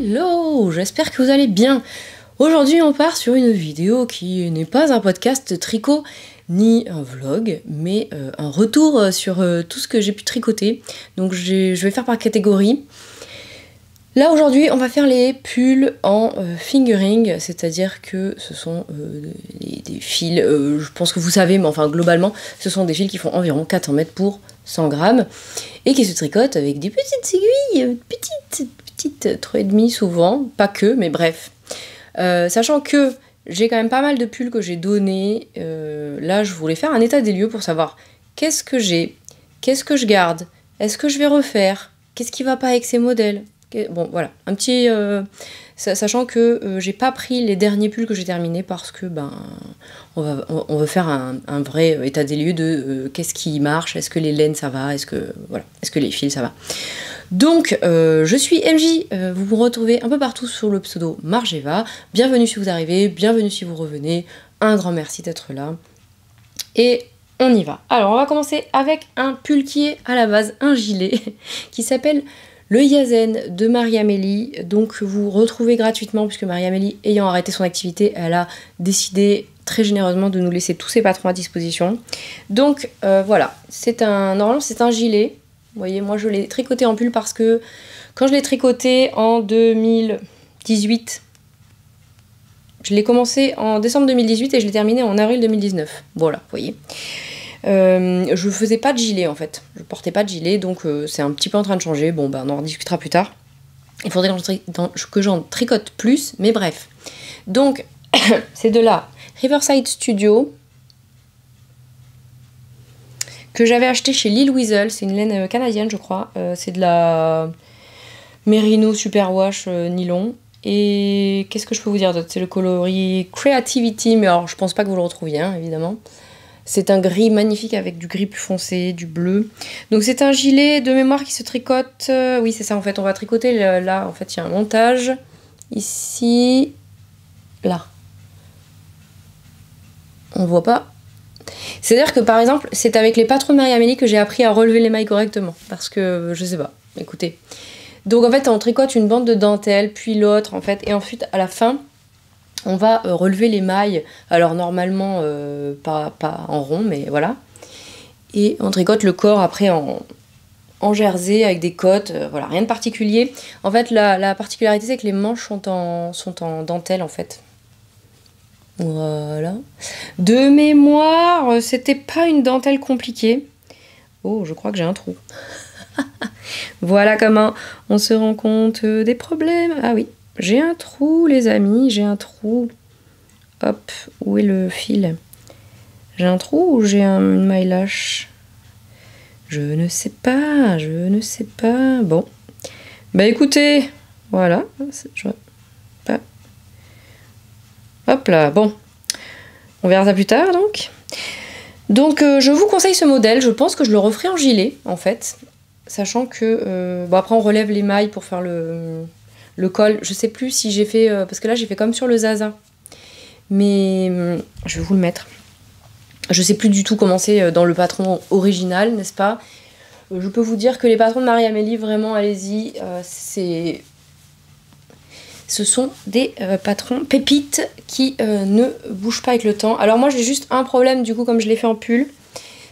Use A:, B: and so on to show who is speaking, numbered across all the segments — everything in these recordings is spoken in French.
A: Hello, j'espère que vous allez bien. Aujourd'hui on part sur une vidéo qui n'est pas un podcast tricot ni un vlog, mais un retour sur tout ce que j'ai pu tricoter. Donc je vais faire par catégorie. Là aujourd'hui on va faire les pulls en fingering, c'est-à-dire que ce sont des fils, je pense que vous savez, mais enfin globalement ce sont des fils qui font environ 400 mètres pour 100 grammes et qui se tricotent avec des petites aiguilles, petites 3,5 souvent, pas que, mais bref. Sachant que j'ai quand même pas mal de pulls que j'ai donnés, là je voulais faire un état des lieux pour savoir qu'est-ce que j'ai, qu'est-ce que je garde, est-ce que je vais refaire, qu'est-ce qui va pas avec ces modèles. Bon voilà, un petit... sachant que j'ai pas pris les derniers pulls que j'ai terminés parce que on veut faire un vrai état des lieux de qu'est-ce qui marche, est-ce que les laines ça va, est-ce que les fils ça va. Donc je suis MJ, vous vous retrouvez un peu partout sur le pseudo Margeva. Bienvenue si vous arrivez, bienvenue si vous revenez, un grand merci d'être là. Et on y va. Alors on va commencer avec un pull qui est à la base un gilet qui s'appelle le Yazen de Marie-Amélie. Donc vous retrouvez gratuitement puisque Marie-Amélie ayant arrêté son activité, elle a décidé très généreusement de nous laisser tous ses patrons à disposition. Donc voilà, normalement c'est un gilet. Vous voyez, moi je l'ai tricoté en pull parce que quand je l'ai tricoté en 2018, je l'ai commencé en décembre 2018 et je l'ai terminé en avril 2019. Voilà, vous voyez. Je faisais pas de gilet en fait, je portais pas de gilet, donc c'est un petit peu en train de changer. Bon, on en rediscutera plus tard. Il faudrait que j'en tricote plus, mais bref. Donc, c'est de la Riverside Studio que j'avais acheté chez Lil Weasel, c'est une laine canadienne je crois, c'est de la Merino Superwash nylon. Et qu'est-ce que je peux vous dire d'autre? C'est le coloris Creativity, mais alors je pense pas que vous le retrouviez hein, évidemment. C'est un gris magnifique avec du gris plus foncé, du bleu. Donc c'est un gilet de mémoire qui se tricote, oui c'est ça en fait, on va tricoter là, en fait il y a un montage, ici, là. On voit pas. C'est-à-dire que par exemple, c'est avec les patrons de Marie-Amélie que j'ai appris à relever les mailles correctement. Parce que, je sais pas, écoutez. Donc en fait, on tricote une bande de dentelle, puis l'autre en fait. Et ensuite, à la fin, on va relever les mailles. Alors normalement, pas en rond, mais voilà. Et on tricote le corps après en jersey avec des côtes. Voilà, rien de particulier. En fait, la particularité, c'est que les manches sont en dentelle en fait. Voilà. De mémoire, c'était pas une dentelle compliquée. Oh, je crois que j'ai un trou. Voilà comment on se rend compte des problèmes. Ah oui, j'ai un trou, les amis, j'ai un trou. Hop, où est le fil? J'ai un trou ou j'ai une maille lâche? Je ne sais pas, je ne sais pas. Bon, bah écoutez, voilà. Hop là, bon. On verra ça plus tard donc. Donc je vous conseille ce modèle, je pense que je le referai en gilet en fait. Sachant que, après on relève les mailles pour faire le col. Je sais plus si j'ai fait, parce que là j'ai fait comme sur le Zaza. Mais je vais vous le mettre. Je sais plus du tout comment c'est dans le patron original, n'est-ce pas? Je peux vous dire que les patrons de Marie-Amélie, vraiment allez-y, ce sont des patrons pépites qui ne bougent pas avec le temps. Alors moi j'ai juste un problème du coup comme je l'ai fait en pull.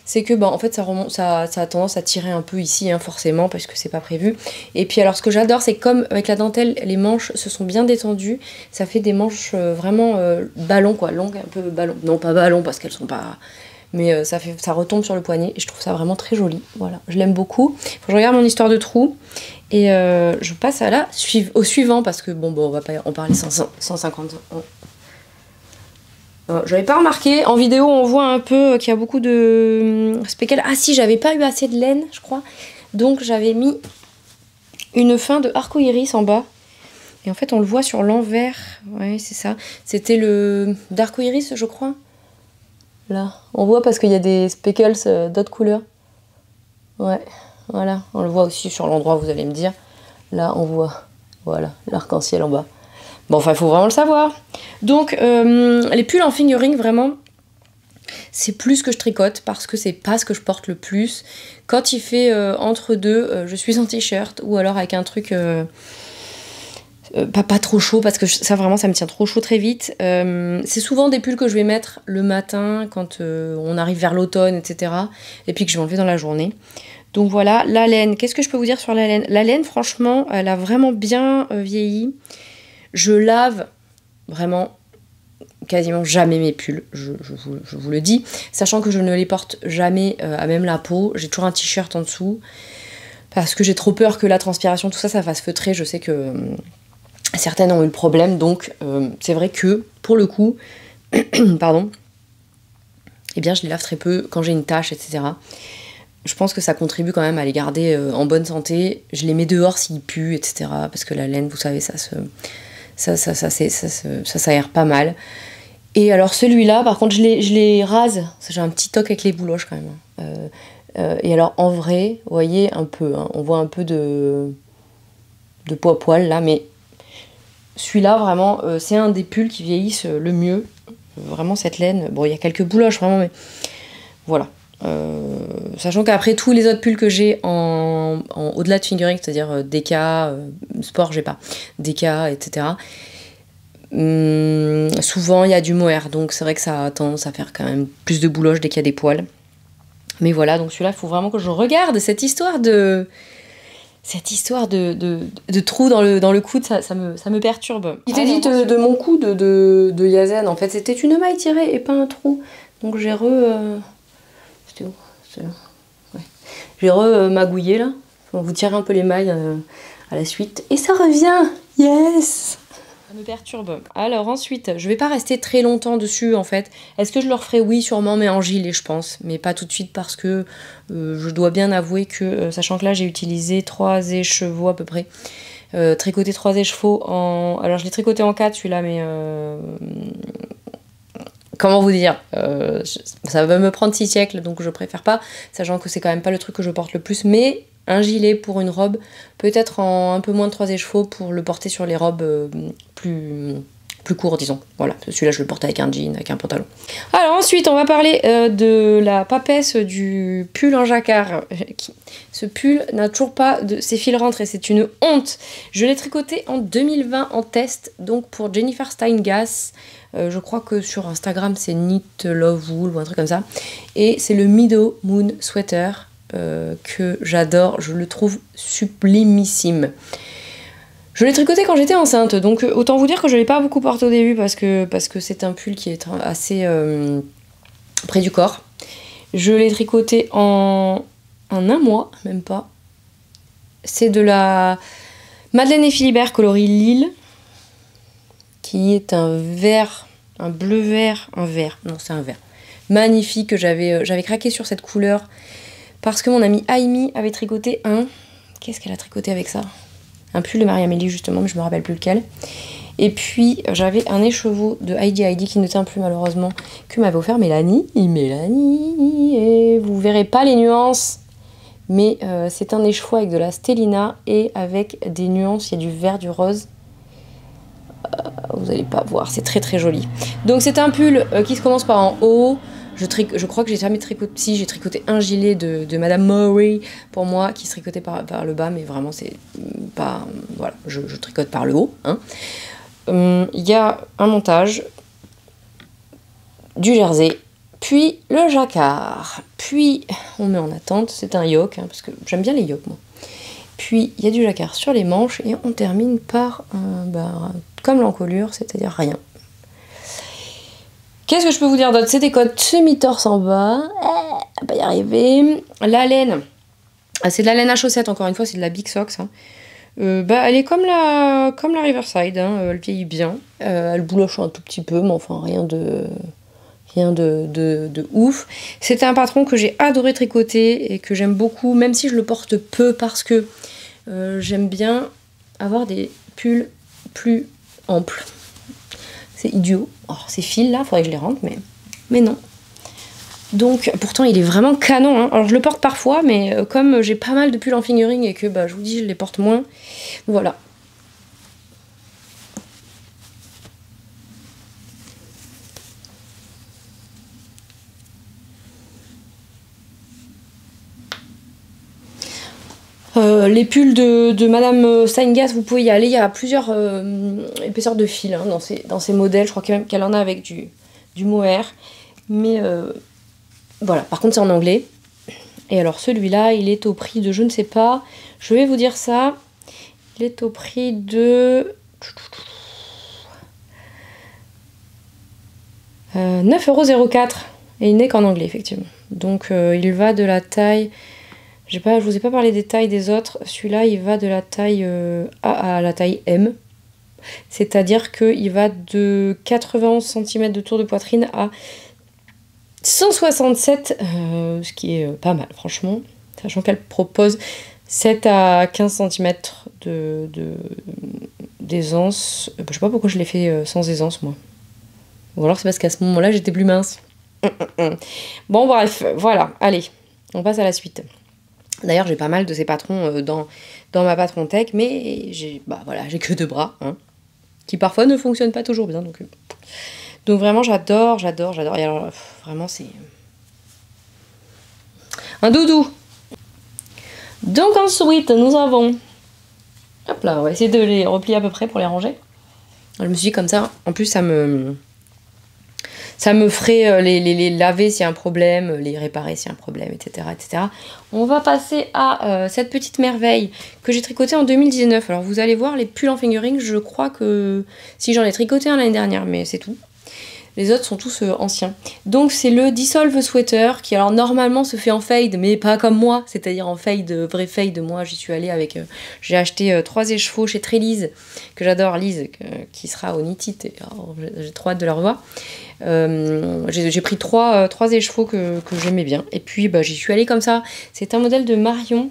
A: C'est que en fait ça a tendance à tirer un peu ici hein, forcément parce que c'est pas prévu. Et puis alors ce que j'adore c'est que comme avec la dentelle les manches se sont bien détendues. Ça fait des manches vraiment ballon quoi, longues un peu ballon. Non pas ballon parce qu'elles sont pas... Mais ça retombe sur le poignet et je trouve ça vraiment très joli. Voilà, je l'aime beaucoup. Faut que je regarde mon histoire de trou. Et je passe au suivant parce que on va pas en parler 150 ans. J'avais pas remarqué, en vidéo on voit un peu qu'il y a beaucoup de speckles. Ah si, j'avais pas eu assez de laine je crois. Donc j'avais mis une fin de arco-iris en bas. Et en fait on le voit sur l'envers. Ouais c'est ça. C'était le d'arco-iris je crois. Là, on voit parce qu'il y a des speckles d'autres couleurs. Ouais, voilà, on le voit aussi sur l'endroit, vous allez me dire. Là, on voit, voilà, l'arc-en-ciel en bas. Bon, enfin, il faut vraiment le savoir. Donc, les pulls en fingering, vraiment, c'est plus ce que je tricote parce que c'est pas ce que je porte le plus. Quand il fait entre deux, je suis en t-shirt ou alors avec un truc Pas trop chaud parce que ça vraiment ça me tient trop chaud très vite. C'est souvent des pulls que je vais mettre le matin quand on arrive vers l'automne, etc. Et puis que je vais enlever dans la journée. Donc voilà, la laine. Qu'est-ce que je peux vous dire sur la laine? La laine, franchement, elle a vraiment bien vieilli. Je lave vraiment quasiment jamais mes pulls, je vous le dis. Sachant que je ne les porte jamais à même la peau. J'ai toujours un t-shirt en dessous. Parce que j'ai trop peur que la transpiration, tout ça, ça fasse feutrer. Je sais que certaines ont eu le problème. Donc c'est vrai que, pour le coup, pardon, eh bien je les lave très peu quand j'ai une tache, etc. Je pense que ça contribue quand même à les garder en bonne santé. Je les mets dehors s'ils puent, etc. Parce que la laine, vous savez, ça s'aère pas mal. Et alors celui-là, par contre, je les rase. J'ai un petit toc avec les bouloches quand même. Et alors en vrai, vous voyez un peu, hein, on voit un peu de poil là, mais celui-là vraiment, c'est un des pulls qui vieillissent le mieux. Vraiment cette laine. Bon, il y a quelques bouloches vraiment, mais voilà. Sachant qu'après tous les autres pulls que j'ai en au-delà de fingering, c'est-à-dire DK, sport, j'ai pas, DK, etc. Souvent il y a du mohair, donc c'est vrai que ça a tendance à faire quand même plus de bouloches dès qu'il y a des poils. Mais voilà, donc celui-là, il faut vraiment que je regarde cette histoire de trou dans le coude, ça me perturbe. Il t'est dit de mon coude de Yazen, en fait, c'était une maille tirée et pas un trou. Donc j'ai c'était où? Ouais. J'ai magouillé là. On vous tire un peu les mailles à la suite. Et ça revient. Yes. Ça me perturbe. Alors ensuite, je vais pas rester très longtemps dessus en fait. Est-ce que je le referai? Oui, sûrement, mais en gilet je pense. Mais pas tout de suite parce que je dois bien avouer que, sachant que là j'ai utilisé 3 écheveaux à peu près. Tricoté 3 écheveaux en... Alors je l'ai tricoté en 4 celui-là, mais... Comment vous dire, ça va me prendre 6 siècles, donc je préfère pas, sachant que c'est quand même pas le truc que je porte le plus, mais un gilet pour une robe, peut-être en un peu moins de 3 écheveaux pour le porter sur les robes plus courtes, disons. Voilà, celui-là je le porte avec un jean, avec un pantalon. Alors ensuite, on va parler de la papesse du pull en jacquard. Ce pull n'a toujours pas de ses fils rentrés, c'est une honte. Je l'ai tricoté en 2020 en test, donc pour Jennifer Steingass. Je crois que sur Instagram c'est Knit Love Wool ou un truc comme ça. Et c'est le Meadow Moon Sweater que j'adore, je le trouve sublimissime. Je l'ai tricoté quand j'étais enceinte, donc autant vous dire que je ne l'ai pas beaucoup porté au début parce que c'est un pull qui est assez près du corps. Je l'ai tricoté en un mois, même pas. C'est de la Madeleine et Philibert coloris Lille, qui est un vert, un bleu vert, un vert, non c'est un vert, magnifique, que j'avais craqué sur cette couleur parce que mon amie Aimi avait tricoté qu'est-ce qu'elle a tricoté avec ça? Un pull de Marie-Amélie justement, mais je me rappelle plus lequel. Et puis j'avais un écheveau de Heidi qui ne tient plus malheureusement, que m'avait offert Mélanie, et vous verrez pas les nuances, mais c'est un écheveau avec de la Stellina et avec des nuances, il y a du vert, du rose. Vous allez pas voir, c'est très très joli. Donc c'est un pull qui se commence par en haut. Je crois que j'ai jamais tricoté. Si, j'ai tricoté un gilet de Madame Murray pour moi qui se tricotait par le bas, mais vraiment c'est pas. Voilà, je tricote par le haut. Hein. Il y a un montage, du jersey, puis le jacquard, puis on met en attente. C'est un yoke, hein, parce que j'aime bien les yokes moi. Puis il y a du jacquard sur les manches et on termine par comme l'encolure, c'est-à-dire rien. Qu'est-ce que je peux vous dire d'autre? C'est des cottes semi-torse en bas. On va pas y arriver. La laine. C'est de la laine à chaussettes, encore une fois, c'est de la Big Socks. Hein. Elle est comme la Riverside. Hein. Elle vieillit bien. Elle bouloche un tout petit peu, mais enfin rien de ouf. C'était un patron que j'ai adoré tricoter et que j'aime beaucoup, même si je le porte peu parce que j'aime bien avoir des pulls plus amples. C'est idiot. Oh, ces fils là, faudrait que je les rentre, mais non. Donc pourtant il est vraiment canon. Hein. Alors je le porte parfois, mais comme j'ai pas mal de pulls en fingering et que je vous dis je les porte moins, voilà. Les pulls de Madame Steingast, vous pouvez y aller. Il y a plusieurs épaisseurs de fil hein, dans ces modèles. Je crois même qu'elle en a avec du mohair. Mais voilà, par contre c'est en anglais. Et alors celui-là, il est au prix de, je ne sais pas, je vais vous dire ça. Il est au prix de 9,04 €. Et il n'est qu'en anglais, effectivement. Donc il va de la taille... je vous ai pas parlé des tailles des autres. Celui-là, il va de la taille A à la taille M. C'est-à-dire qu'il va de 91 cm de tour de poitrine à 167, ce qui est pas mal, franchement. Sachant qu'elle propose 7 à 15 cm d'aisance. Je sais pas pourquoi je l'ai fait sans aisance, moi. Ou alors c'est parce qu'à ce moment-là, j'étais plus mince. Bon, bref, voilà. Allez, on passe à la suite. D'ailleurs, j'ai pas mal de ces patrons dans ma patron tech, mais j'ai que 2 bras, hein, qui parfois ne fonctionnent pas toujours bien. Donc vraiment, j'adore. Et alors, vraiment, c'est un doudou. Donc ensuite, nous avons... Hop là, on va essayer de les replier à peu près pour les ranger. Je me suis dit comme ça, en plus, ça me ferait les laver s'il y a un problème, les réparer s'il y a un problème, etc. etc. On va passer à cette petite merveille que j'ai tricotée en 2019. Alors vous allez voir, les pulls en fingering, je crois que si j'en ai tricoté un l'année dernière, mais c'est tout. Les autres sont tous anciens. Donc c'est le Dissolve Sweater qui alors normalement se fait en fade, mais pas comme moi, c'est-à-dire en fade, vrai fade. Moi j'y suis allée avec... j'ai acheté 3 écheveaux chez Trélise, que j'adore, Lise, qui sera au Knit It. J'ai trop hâte de la revoir. J'ai pris 3 écheveaux que j'aimais bien. Et puis j'y suis allée comme ça. C'est un modèle de Marion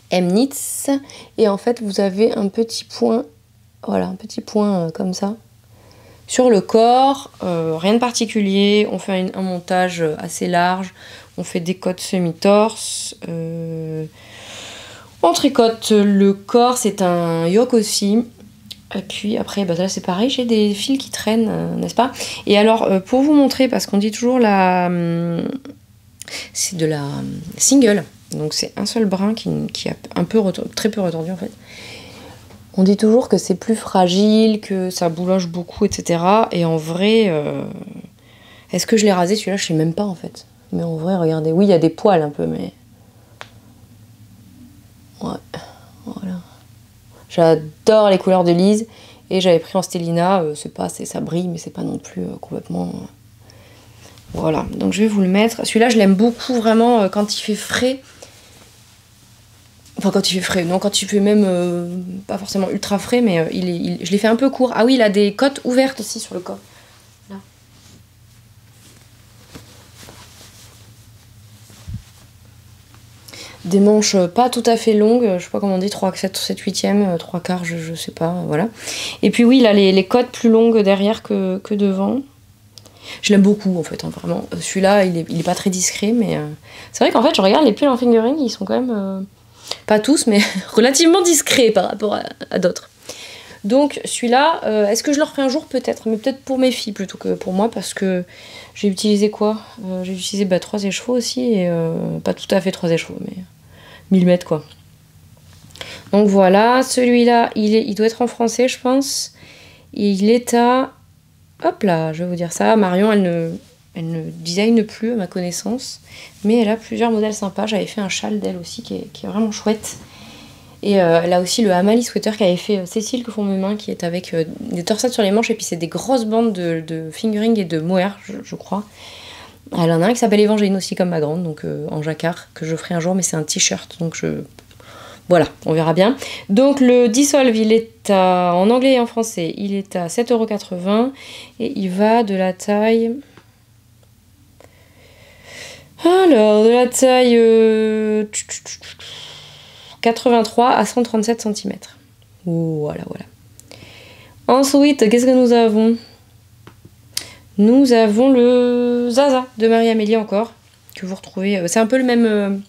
A: M Knits. Et en fait vous avez un petit point, voilà, un petit point comme ça. Sur le corps, rien de particulier, on fait un montage assez large, on fait des côtes semi-torse, on tricote le corps, c'est un yoke aussi, et puis après là c'est pareil, j'ai des fils qui traînent, n'est-ce pas? Et alors pour vous montrer, parce qu'on dit toujours c'est de la single, donc c'est un seul brin qui a très peu retordu en fait. On dit toujours que c'est plus fragile, que ça bouloche beaucoup, etc. Et en vrai, est-ce que je l'ai rasé celui-là? Je sais même pas en fait. Mais en vrai, regardez, oui, il y a des poils un peu, mais... ouais, voilà. J'adore les couleurs de Lise. Et j'avais pris en Stellina, ça brille, mais c'est pas non plus complètement... Voilà, donc je vais vous le mettre. Celui-là, je l'aime beaucoup, vraiment, quand il fait frais. Enfin, quand il fait frais, non, quand il fait même pas forcément ultra frais, mais je l'ai fait un peu court. Ah oui, il a des côtes ouvertes aussi sur le corps. Là. Des manches pas tout à fait longues, je sais pas comment on dit, 3, 7, 8e, 3 quarts, je sais pas, voilà. Et puis oui, il a les côtes plus longues derrière que devant. Je l'aime beaucoup en fait, hein, vraiment. Celui-là, il est pas très discret, mais c'est vrai qu'en fait, je regarde les pulls en fingering, ils sont quand même... pas tous, mais relativement discrets par rapport à d'autres. Donc celui-là, est-ce que je le referai un jour? Peut-être, mais peut-être pour mes filles plutôt que pour moi, parce que j'ai utilisé quoi? J'ai utilisé 3 écheveaux aussi, et pas tout à fait 3 écheveaux, mais 1000 mètres quoi. Donc voilà, celui-là, il doit être en français, je pense. Et il est à... hop là, je vais vous dire ça. Marion, elle ne design plus à ma connaissance, mais elle a plusieurs modèles sympas. J'avais fait un châle d'elle aussi qui est vraiment chouette. Et elle a aussi le Hamali Sweater qu'avait fait Cécile que font mes mains, qui est avec des torsades sur les manches, et puis c'est des grosses bandes de fingering et de mohair, je crois. Elle en a un qui s'appelle Évangéline aussi, comme ma grande, donc en jacquard, que je ferai un jour, mais c'est un t-shirt, donc voilà, on verra bien. Donc le Dissolve, il est en anglais et en français, il est à 7,80 € et il va de la taille... alors, de la taille 83 à 137 cm. Voilà, voilà. Ensuite, qu'est-ce que nous avons? Nous avons le Zaza de Marie-Amélie encore, que vous retrouvez. C'est un peu le même...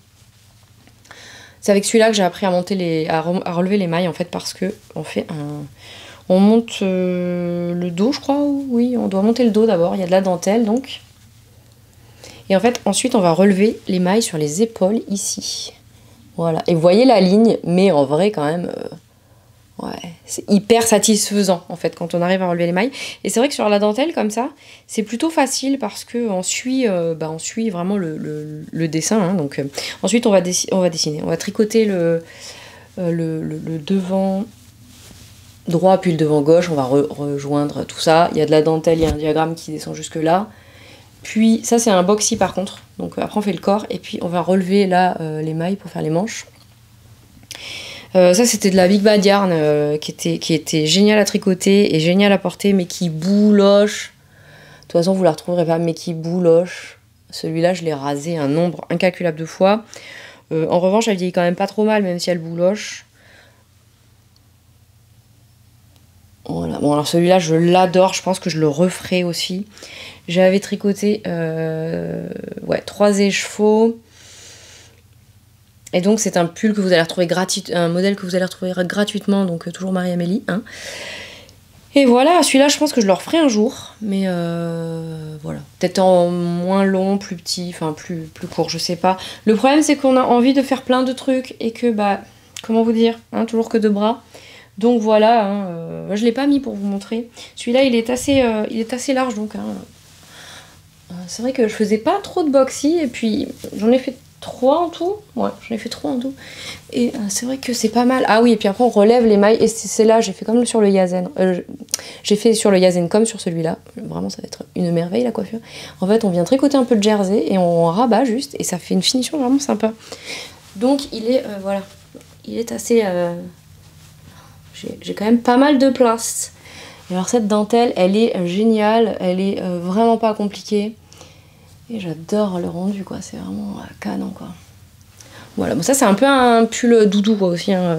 A: c'est avec celui-là que j'ai appris à monter à relever les mailles, en fait, parce que on monte le dos, je crois. Oui, on doit monter le dos d'abord. Il y a de la dentelle, donc... et en fait, ensuite, on va relever les mailles sur les épaules, ici. Voilà, et vous voyez la ligne, mais en vrai quand même, ouais, c'est hyper satisfaisant en fait quand on arrive à relever les mailles. Et c'est vrai que sur la dentelle comme ça, c'est plutôt facile parce que on suit vraiment le dessin. Hein, donc ensuite on va dessiner, on va tricoter le devant droit puis le devant gauche, on va rejoindre tout ça. Il y a de la dentelle, il y a un diagramme qui descend jusque là. Puis ça c'est un boxy par contre, donc après on fait le corps et puis on va relever là les mailles pour faire les manches. Ça c'était de la Big Bad Yarn qui était génial à tricoter et génial à porter mais qui bouloche. De toute façon vous la retrouverez pas mais qui bouloche. Celui-là je l'ai rasé un nombre incalculable de fois. En revanche elle vieillit quand même pas trop mal même si elle bouloche. Voilà. Bon alors celui-là je l'adore, je pense que je le referai aussi. J'avais tricoté 3 écheveaux. Et donc c'est un pull que vous allez retrouver un modèle que vous allez retrouver gratuitement, donc toujours Marie-Amélie. Hein. Et voilà, celui-là je pense que je le referai un jour, mais voilà. Peut-être en moins long, plus petit, enfin plus court, je sais pas. Le problème c'est qu'on a envie de faire plein de trucs et que comment vous dire, hein, toujours que 2 bras. Donc voilà, hein, je l'ai pas mis pour vous montrer. Celui-là il est assez large donc. Hein. C'est vrai que je faisais pas trop de boxy et puis j'en ai fait 3 en tout. Ouais, j'en ai fait 3 en tout. Et c'est vrai que c'est pas mal. Ah oui, et puis après on relève les mailles et c'est là, j'ai fait comme sur le Yazen. J'ai fait sur le Yazen comme sur celui-là. Vraiment, ça va être une merveille la coiffure. En fait, on vient tricoter un peu de jersey et on rabat juste et ça fait une finition vraiment sympa. Donc il est, voilà, il est assez... J'ai quand même pas mal de place. Et alors cette dentelle, elle est géniale, elle est vraiment pas compliquée. Et j'adore le rendu, quoi. C'est vraiment canon, quoi. Voilà, bon ça c'est un peu un pull doudou, quoi, aussi. Hein.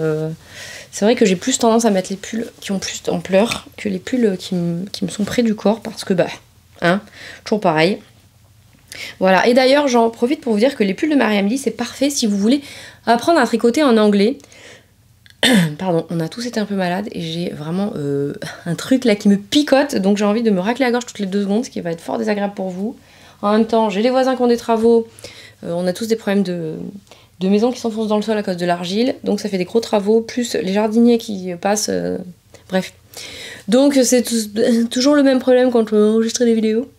A: C'est vrai que j'ai plus tendance à mettre les pulls qui ont plus d'ampleur que les pulls qui me sont près du corps. Parce que, toujours pareil. Voilà, et d'ailleurs j'en profite pour vous dire que les pulls de Marie-Amélie, c'est parfait si vous voulez apprendre à tricoter en anglais. Pardon, on a tous été un peu malades et j'ai vraiment un truc là qui me picote, donc j'ai envie de me racler la gorge toutes les 2 secondes, ce qui va être fort désagréable pour vous. En même temps, j'ai les voisins qui ont des travaux, on a tous des problèmes de maisons qui s'enfoncent dans le sol à cause de l'argile, donc ça fait des gros travaux, plus les jardiniers qui passent, bref. Donc c'est toujours le même problème quand on enregistre des vidéos.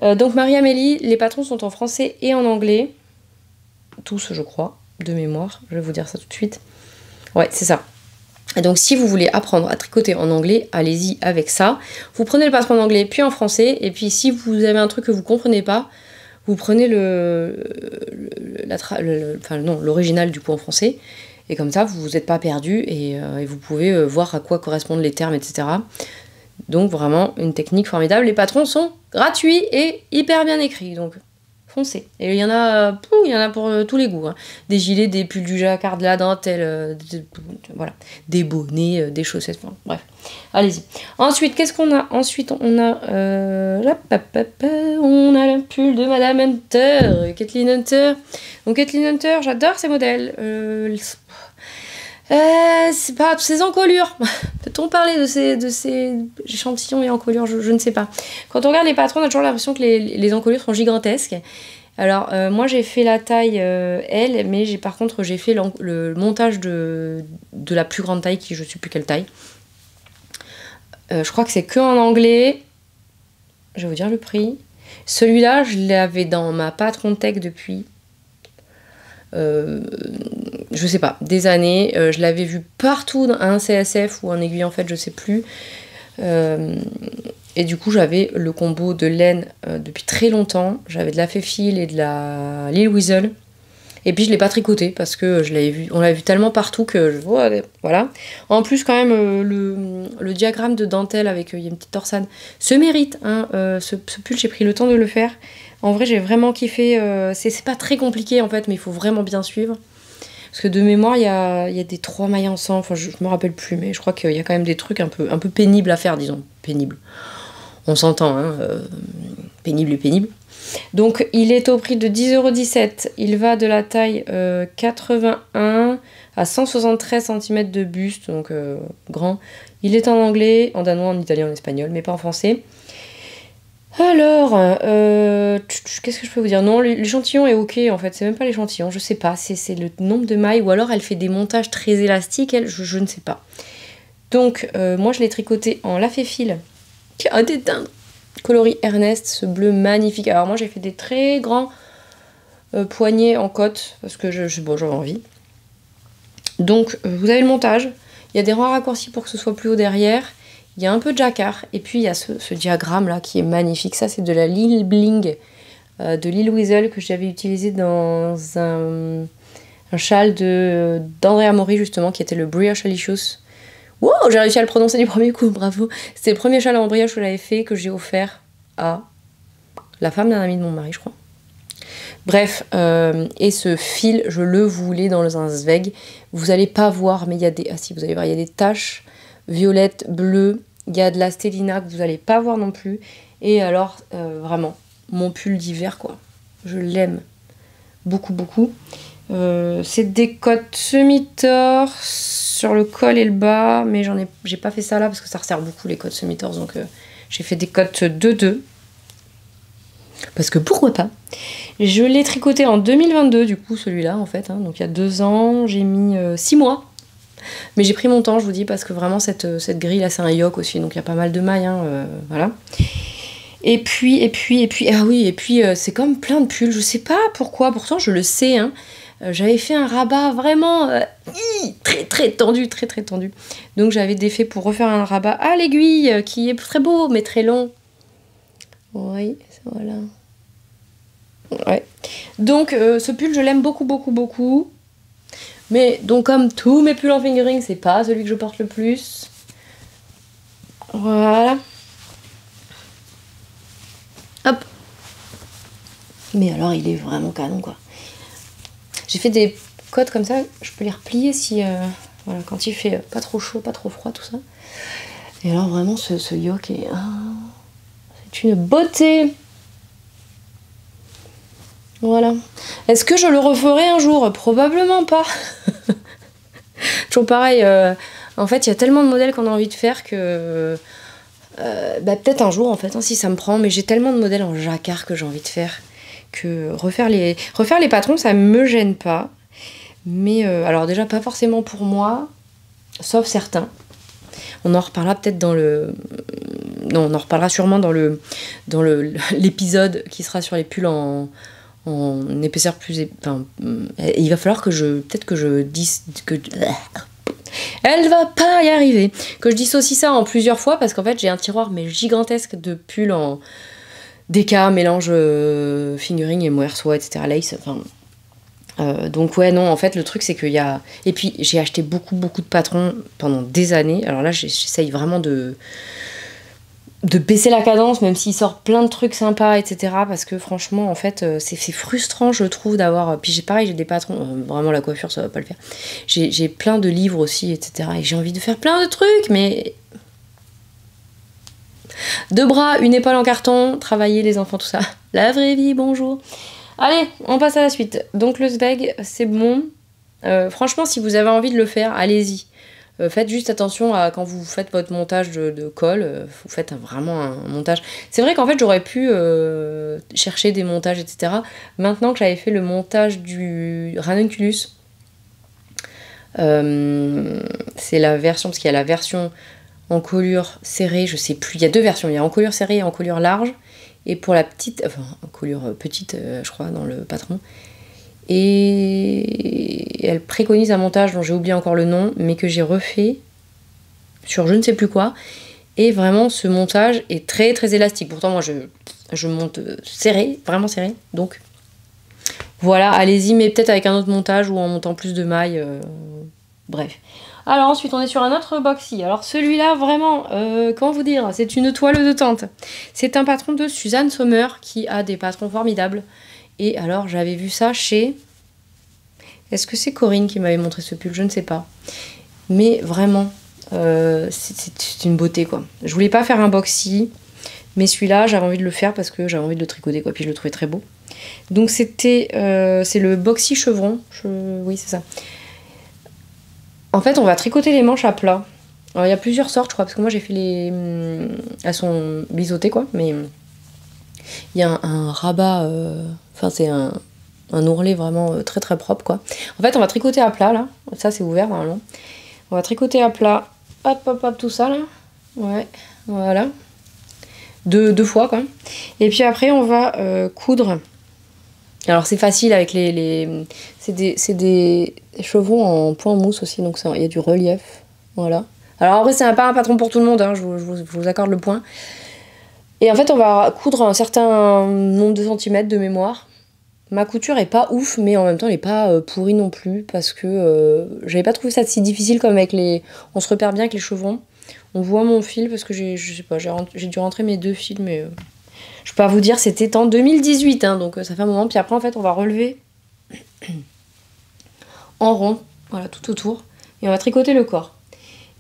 A: Donc Marie-Amélie, les patrons sont en français et en anglais, tous je crois, de mémoire, je vais vous dire ça tout de suite. Ouais, c'est ça. Et donc si vous voulez apprendre à tricoter en anglais, allez-y avec ça. Vous prenez le patron en anglais puis en français, et puis si vous avez un truc que vous comprenez pas, vous prenez l'original du coup en français, et comme ça vous n'êtes pas perdu et vous pouvez voir à quoi correspondent les termes, etc. Donc vraiment une technique formidable. Les patrons sont gratuits et hyper bien écrits, donc foncez. Et il y en a pour tous les goûts. Hein. Des gilets, des pulls, du jacquard, de la dentelle, voilà, des bonnets, des chaussettes, enfin, bref. Allez-y. Ensuite, qu'est-ce qu'on a? Ensuite, on a le pull de Madame Hunter, Kathleen Hunter. Donc Kathleen Hunter, j'adore ces modèles. C'est pas ces encolures. Peut-on parler de ces échantillons et encolures, je ne sais pas. Quand on regarde les patrons, on a toujours l'impression que les encolures sont gigantesques. Alors moi j'ai fait la taille L, mais par contre j'ai fait le montage de la plus grande taille, qui je sais plus quelle taille. Je crois que c'est que en anglais. Je vais vous dire le prix. Celui-là, je l'avais dans ma Patron Tech depuis... je sais pas, des années. Je l'avais vu partout dans un CSF ou un aiguille en fait, je sais plus. Et du coup, j'avais le combo de laine depuis très longtemps. J'avais de la Féfil et de la Lille Weasel. Et puis je l'ai pas tricoté parce que on l'avait vu tellement partout que voilà. En plus quand même le diagramme de dentelle avec il y a une petite torsade se mérite. Hein, ce pull, j'ai pris le temps de le faire. En vrai j'ai vraiment kiffé. C'est pas très compliqué en fait, mais il faut vraiment bien suivre. Parce que de mémoire il y a des 3 mailles ensemble. Enfin je me rappelle plus, mais je crois qu'il y a quand même des trucs un peu pénibles à faire, disons. Pénible. On s'entend, hein, pénible et pénible. Donc il est au prix de 10,17 €. Il va de la taille 81 à 173 cm de buste, donc grand. Il est en anglais, en danois, en italien, en espagnol, mais pas en français. Alors, qu'est-ce que je peux vous dire? Non, l'échantillon est ok en fait, c'est même pas l'échantillon, je sais pas, c'est le nombre de mailles, ou alors elle fait des montages très élastiques, elle, je ne sais pas. Donc, moi je l'ai tricoté en lafé-fil, qui a des teintes coloris Ernest, ce bleu magnifique. Alors moi j'ai fait des très grands poignets en cotte, parce que bon, j'avais envie. Donc, vous avez le montage, il y a des rangs raccourcis pour que ce soit plus haut derrière. Il y a un peu de jacquard, et puis il y a ce diagramme là qui est magnifique. Ça, c'est de la Lille Bling de Lille Weasel que j'avais utilisé dans un châle d'Andrea Mori, justement, qui était le Brioche Alicious. Wow, j'ai réussi à le prononcer du premier coup, bravo. C'était le premier châle en brioche que j'avais fait, que j'ai offert à la femme d'un ami de mon mari, je crois. Bref, et ce fil, je le voulais dans un Zweig. Vous allez pas voir, mais il y a des... Ah si, vous allez voir, il y a des taches violettes, bleues. Il y a de la stélina que vous allez pas voir non plus. Et alors, vraiment, mon pull d'hiver, quoi. Je l'aime beaucoup, beaucoup. C'est des cottes semi-torse sur le col et le bas, mais j'ai pas fait ça là parce que ça resserre beaucoup les cottes semi-torse. Donc, j'ai fait des cottes 2-2. Parce que pourquoi pas. Je l'ai tricoté en 2022, du coup, celui-là, en fait. Hein. Donc, il y a 2 ans, j'ai mis 6 mois. Mais j'ai pris mon temps, je vous dis, parce que vraiment, cette grille, là, c'est un yoke aussi. Donc, il y a pas mal de mailles, hein, voilà. Et puis, ah oui, et puis, c'est comme plein de pulls. Je sais pas pourquoi, pourtant, je le sais, hein. J'avais fait un rabat vraiment très, très tendu, très, très tendu. Donc, j'avais défait pour refaire un rabat à l'aiguille, qui est très beau, mais très long. Oui, voilà. Ouais. Donc ce pull je l'aime beaucoup beaucoup beaucoup. Mais donc comme tous mes pulls en fingering, c'est pas celui que je porte le plus. Voilà. Hop. Mais alors il est vraiment canon quoi. J'ai fait des cottes comme ça, je peux les replier si voilà, quand il fait pas trop chaud, pas trop froid, tout ça. Et alors vraiment ce yoke est c'est une beauté. Voilà. Est-ce que je le referai un jour? Probablement pas. Toujours pareil, en fait, il y a tellement de modèles qu'on a envie de faire que... peut-être un jour, en fait, hein, si ça me prend, mais j'ai tellement de modèles en jacquard que j'ai envie de faire que refaire les patrons, ça me gêne pas. Mais, alors déjà, pas forcément pour moi, sauf certains. On en reparlera peut-être dans le... Non, on en reparlera sûrement dans l'épisode qui sera sur les pulls en épaisseur plus... Enfin, il va falloir que peut-être que je dise... Elle va pas y arriver. Que je dissocie ça en plusieurs fois parce qu'en fait j'ai un tiroir mais gigantesque de pulls en DK, mélange fingering et mohair soie, etc. Lace, enfin... donc ouais, non, en fait le truc c'est qu'il y a... Et puis j'ai acheté beaucoup de patrons pendant des années. Alors là j'essaye vraiment de baisser la cadence, même s'il sort plein de trucs sympas, etc. Parce que franchement, en fait, c'est frustrant, je trouve, d'avoir... Puis j'ai des patrons, vraiment la coiffure, ça va pas le faire. J'ai plein de livres aussi, etc. Et j'ai envie de faire plein de trucs, mais... 2 bras, une épaule en carton, travailler les enfants, tout ça. La vraie vie, bonjour. Allez, on passe à la suite. Donc le Zweig, c'est bon. Franchement, si vous avez envie de le faire, allez-y. Faites juste attention à quand vous faites votre montage de col, vous faites vraiment un montage. C'est vrai qu'en fait j'aurais pu chercher des montages, etc. Maintenant que j'avais fait le montage du ranunculus, c'est la version, parce qu'il y a la version encolure serrée, je sais plus, il y a 2 versions, il y a encolure serrée et encolure large, et pour la petite, enfin encolure petite je crois dans le patron. Et elle préconise un montage dont j'ai oublié encore le nom, mais que j'ai refait sur je ne sais plus quoi. Et vraiment, ce montage est très très élastique. Pourtant, moi, je monte serré, vraiment serré. Donc, voilà, allez-y, mais peut-être avec un autre montage ou en montant plus de mailles. Bref. Alors ensuite, on est sur un autre boxy. Alors celui-là, vraiment, comment vous dire, c'est une toile de tente. C'est un patron de Suzanne Sommer qui a des patrons formidables. Et alors, j'avais vu ça chez... Est-ce que c'est Corinne qui m'avait montré ce pull? Je ne sais pas. Mais vraiment, c'est une beauté, quoi. Je voulais pas faire un boxy, mais celui-là, j'avais envie de le faire parce que j'avais envie de le tricoter, quoi. Puis je le trouvais très beau. Donc c'était... c'est le boxy chevron. Oui, c'est ça. En fait, on va tricoter les manches à plat. Alors, il y a plusieurs sortes, je crois, parce que moi, j'ai fait les... Elles sont biseautées, quoi, mais... Il y a un rabat, enfin c'est un ourlet vraiment très très propre quoi. En fait on va tricoter à plat là, ça c'est ouvert normalement. On va tricoter à plat, hop hop hop tout ça là, ouais, voilà. Deux fois quoi. Et puis après on va coudre. Alors c'est facile avec c'est des chevrons en point mousse aussi, donc il y a du relief, voilà. Alors en vrai c'est pas un patron pour tout le monde, hein, je vous accorde le point. Et en fait on va coudre un certain nombre de centimètres de mémoire. Ma couture est pas ouf, mais en même temps elle est pas pourrie non plus, parce que j'avais pas trouvé ça si difficile comme avec les... On se repère bien avec les chevrons. On voit mon fil, parce que je sais pas, j'ai dû rentrer mes 2 fils, mais... je peux pas vous dire, c'était en 2018, hein, donc ça fait un moment. Puis après en fait on va relever en rond, voilà, tout autour. Et on va tricoter le corps.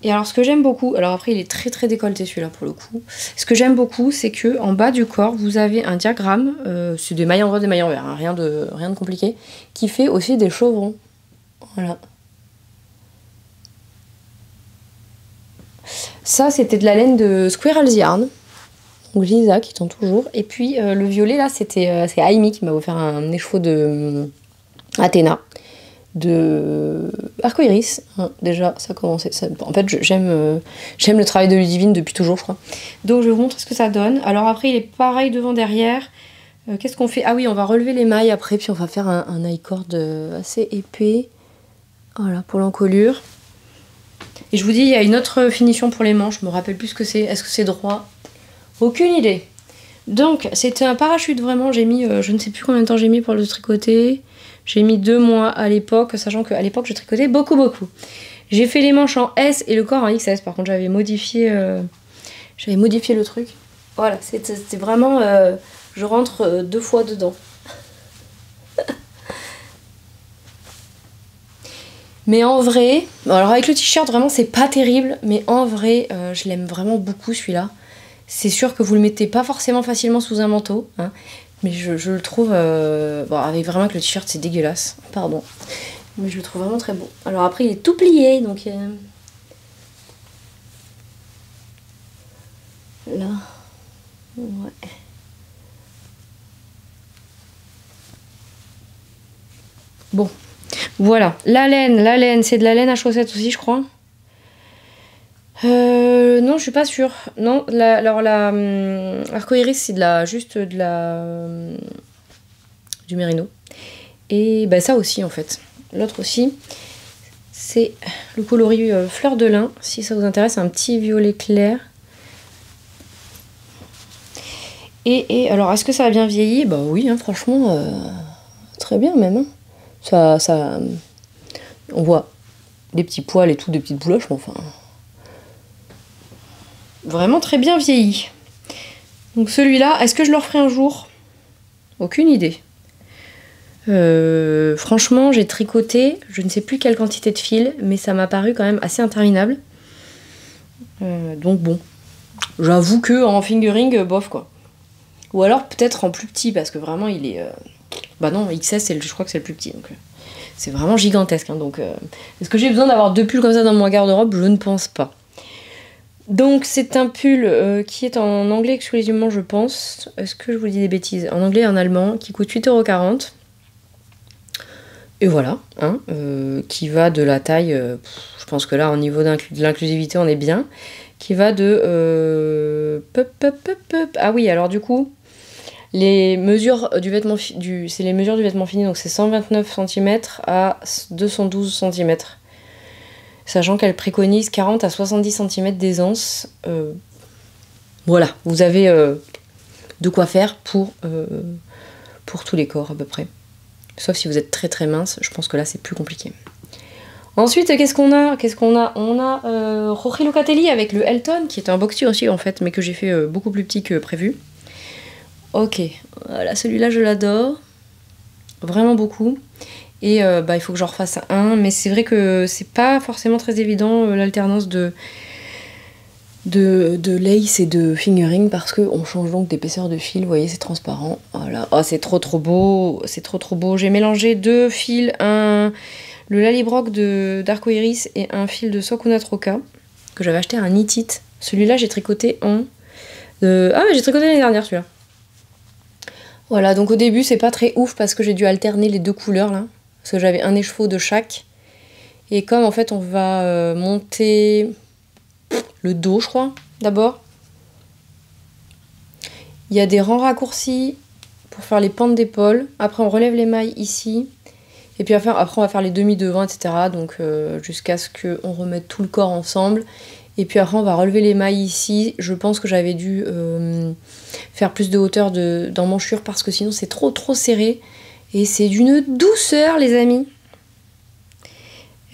A: Et alors ce que j'aime beaucoup, alors après il est très très décolleté celui-là pour le coup. Ce que j'aime beaucoup c'est que en bas du corps vous avez un diagramme, c'est des mailles en rose, des mailles en vert, hein, rien de compliqué, qui fait aussi des chevrons. Voilà. Ça c'était de la laine de Squirrel's Yarn, donc Lisa qui tend toujours. Et puis le violet là c'est Aimi qui m'a offert un écheveau de Athéna. De Arcoiris, hein, déjà ça a commencé. En fait j'aime le travail de Ludivine depuis toujours je crois. Donc je vais vous montrer ce que ça donne. Alors après il est pareil devant derrière. Qu'est-ce qu'on fait? Ah oui on va relever les mailles après puis on va faire un I-cord assez épais. Voilà pour l'encolure. Et je vous dis il y a une autre finition pour les manches, je me rappelle plus ce que c'est. Est-ce que c'est droit? Aucune idée. Donc c'était un parachute vraiment, j'ai mis je ne sais plus combien de temps j'ai mis pour le tricoter. J'ai mis 2 mois à l'époque, sachant qu'à l'époque je tricotais beaucoup. J'ai fait les manches en S et le corps en XS, par contre j'avais modifié le truc. Voilà, c'était vraiment, je rentre 2 fois dedans. Mais en vrai, alors avec le t-shirt vraiment c'est pas terrible, mais en vrai je l'aime vraiment beaucoup celui-là. C'est sûr que vous le mettez pas forcément facilement sous un manteau, hein. Mais je le trouve... bon, avec vraiment que le t-shirt, c'est dégueulasse. Pardon. Mais je le trouve vraiment très beau. Alors après, il est tout plié, donc... Là... Ouais. Bon. Voilà. La laine, c'est de la laine à chaussettes aussi, je crois. Non, je suis pas sûre. Non, alors la Arcoiris, c'est juste du mérino. Et bah, ça aussi, en fait. L'autre aussi, c'est le coloris fleur de lin. Si ça vous intéresse, un petit violet clair. Et alors, est-ce que ça a bien vieilli? Bah oui, hein, franchement, très bien même. Hein. Ça, on voit des petits poils et tout, des petites bouloches, mais enfin... Vraiment très bien vieilli. Donc celui-là, est-ce que je le referai un jour? Aucune idée. Franchement, j'ai tricoté, je ne sais plus quelle quantité de fil, mais ça m'a paru quand même assez interminable. Donc bon, j'avoue que en fingering, bof quoi. Ou alors peut-être en plus petit, parce que vraiment il est... Bah non, XS, je crois que c'est le plus petit, donc c'est vraiment gigantesque. Hein, donc, est-ce que j'ai besoin d'avoir 2 pulls comme ça dans mon garde-robe? Je ne pense pas. Donc c'est un pull qui est en anglais exclusivement je pense. Est-ce que je vous dis des bêtises? En anglais et en allemand, qui coûte 8,40 €. Et voilà, hein, qui va de la taille, je pense que là au niveau de l'inclusivité on est bien. Qui va de... Ah oui, alors du coup, les mesures du vêtement, c'est les mesures du vêtement fini, donc c'est 129 cm à 212 cm. Sachant qu'elle préconise 40 à 70 cm d'aisance. Voilà, vous avez de quoi faire pour tous les corps à peu près. Sauf si vous êtes très très mince, je pense que là c'est plus compliqué. Ensuite, qu'est-ce qu'on a? On a Jorge Locatelli avec le Elton, qui est un boxy aussi en fait, mais que j'ai fait beaucoup plus petit que prévu. Ok, voilà, celui-là je l'adore. Vraiment beaucoup. Et bah, il faut que j'en refasse un, mais c'est vrai que c'est pas forcément très évident l'alternance de lace et de fingering, parce qu'on change donc d'épaisseur de fil, vous voyez c'est transparent, voilà. Oh, c'est trop beau, c'est trop beau. J'ai mélangé 2 fils, le Lallybroch d'Arcoiris et un fil de Sakuna Troca, que j'avais acheté à un Knit It. Celui-là j'ai tricoté en... Ah mais j'ai tricoté l'année dernière celui-là. Voilà, donc au début c'est pas très ouf parce que j'ai dû alterner les deux couleurs là, parce que j'avais un écheveau de chaque. Et comme en fait on va monter le dos, je crois, d'abord. Il y a des rangs raccourcis pour faire les pentes d'épaule. Après on relève les mailles ici. Et puis après on va faire les demi devant, etc. Donc jusqu'à ce qu'on remette tout le corps ensemble. Et puis après on va relever les mailles ici. Je pense que j'avais dû faire plus de hauteur d'emmanchure parce que sinon c'est trop serré. Et c'est d'une douceur les amis.